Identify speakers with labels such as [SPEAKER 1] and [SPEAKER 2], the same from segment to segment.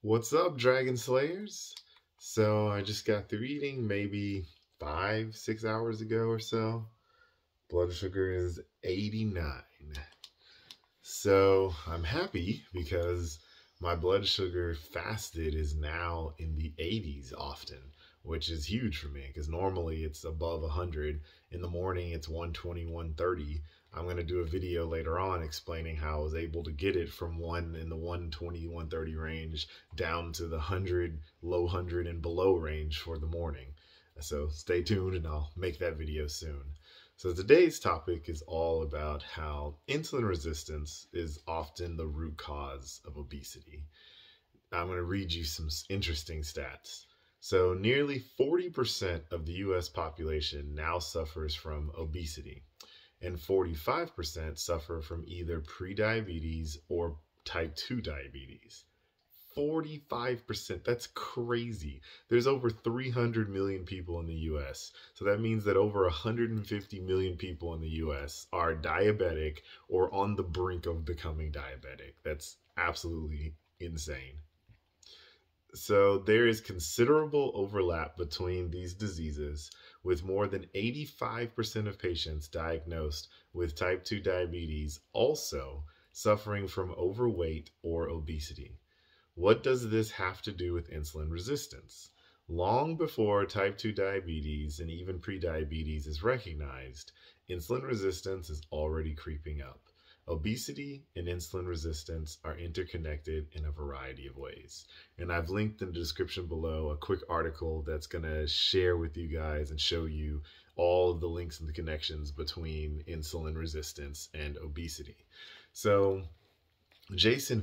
[SPEAKER 1] What's up, Dragon Slayers? So I just got through eating maybe 5, 6 hours ago or so. Blood sugar is 89. So I'm happy because my blood sugar fasted is now in the 80s often, which is huge for me because normally it's above 100. In the morning, it's 120, 130. I'm going to do a video later on explaining how I was able to get it from one in the 120, 130 range down to the 100, low 100 and below range for the morning. So stay tuned and I'll make that video soon. So today's topic is all about how insulin resistance is often the root cause of obesity. I'm going to read you some interesting stats. So nearly 40% of the US population now suffers from obesity, and 45% suffer from either prediabetes or type 2 diabetes. 45%. That's crazy. There's over 300 million people in the US. So that means that over 150 million people in the US are diabetic or on the brink of becoming diabetic. That's absolutely insane. So there is considerable overlap between these diseases, with more than 85% of patients diagnosed with type 2 diabetes also suffering from overweight or obesity. What does this have to do with insulin resistance? Long before type 2 diabetes and even prediabetes is recognized, insulin resistance is already creeping up. Obesity and insulin resistance are interconnected in a variety of ways. And I've linked in the description below a quick article that's going to share with you guys and show you all of the links and the connections between insulin resistance and obesity. So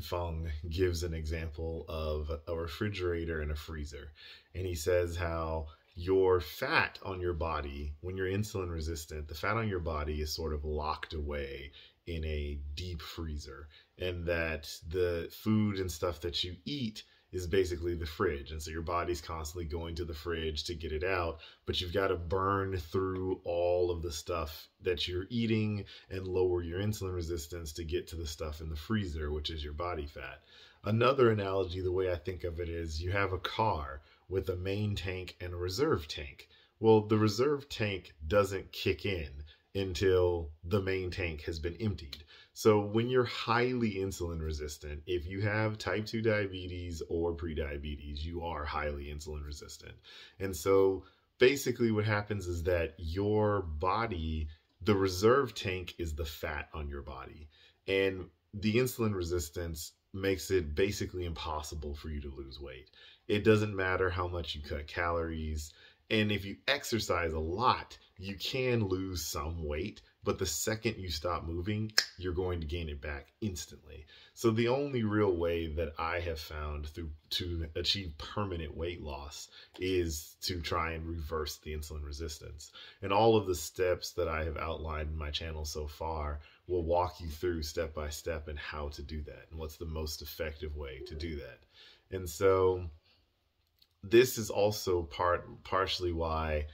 [SPEAKER 1] Fung gives an example of a refrigerator and a freezer. And he says how your fat on your body, when you're insulin resistant, the fat on your body is sort of locked away in a deep freezer. And that the food and stuff that you eat is basically the fridge. And so your body's constantly going to the fridge to get it out, but you've got to burn through all of the stuff that you're eating and lower your insulin resistance to get to the stuff in the freezer, which is your body fat. Another analogy, the way I think of it, is you have a car with a main tank and a reserve tank. Well, the reserve tank doesn't kick in until the main tank has been emptied. So when you're highly insulin resistant, if you have type 2 diabetes or prediabetes, you are highly insulin resistant. And so basically what happens is that your body, the reserve tank is the fat on your body. And the insulin resistance makes it basically impossible for you to lose weight. It doesn't matter how much you cut calories. And if you exercise a lot, you can lose some weight, but the second you stop moving, you're going to gain it back instantly. So the only real way that I have found to achieve permanent weight loss is to try and reverse the insulin resistance. And all of the steps that I have outlined in my channel so far will walk you through step by step and how to do that and what's the most effective way to do that. And so this is also partially why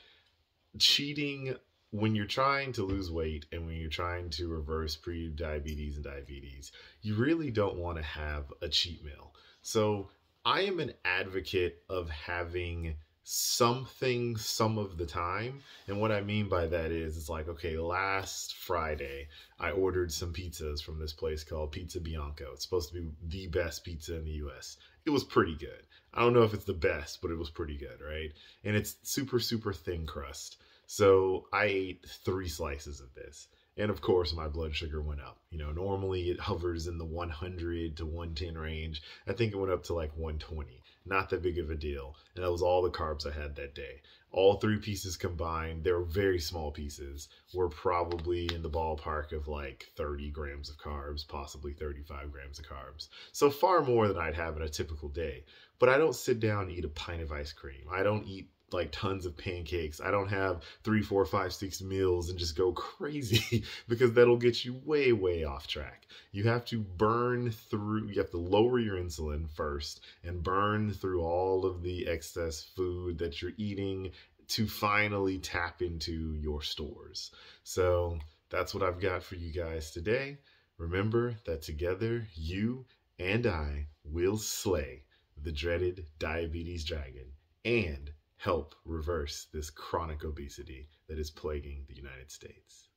[SPEAKER 1] cheating when you're trying to lose weight and when you're trying to reverse pre-diabetes and diabetes, you really don't want to have a cheat meal. So I am an advocate of having something some of the time. And what I mean by that is, it's like, okay, last Friday, I ordered some pizzas from this place called Pizza Bianco. It's supposed to be the best pizza in the US. It was pretty good. I don't know if it's the best, but it was pretty good, right? And it's super, super thin crust. So I ate 3 slices of this. And of course, my blood sugar went up. You know, normally it hovers in the 100 to 110 range. I think it went up to like 120. Not that big of a deal. And that was all the carbs I had that day. All 3 pieces combined, they were very small pieces, were probably in the ballpark of like 30 grams of carbs, possibly 35 grams of carbs. So far more than I'd have in a typical day. But I don't sit down and eat a pint of ice cream. I don't eat like tons of pancakes. I don't have 3, 4, 5, 6 meals and just go crazy because that'll get you way, way off track. You have to burn through, you have to lower your insulin first and burn through all of the excess food that you're eating to finally tap into your stores. So that's what I've got for you guys today. Remember that together, you and I will slay the dreaded diabetes dragon and help reverse this chronic obesity that is plaguing the United States.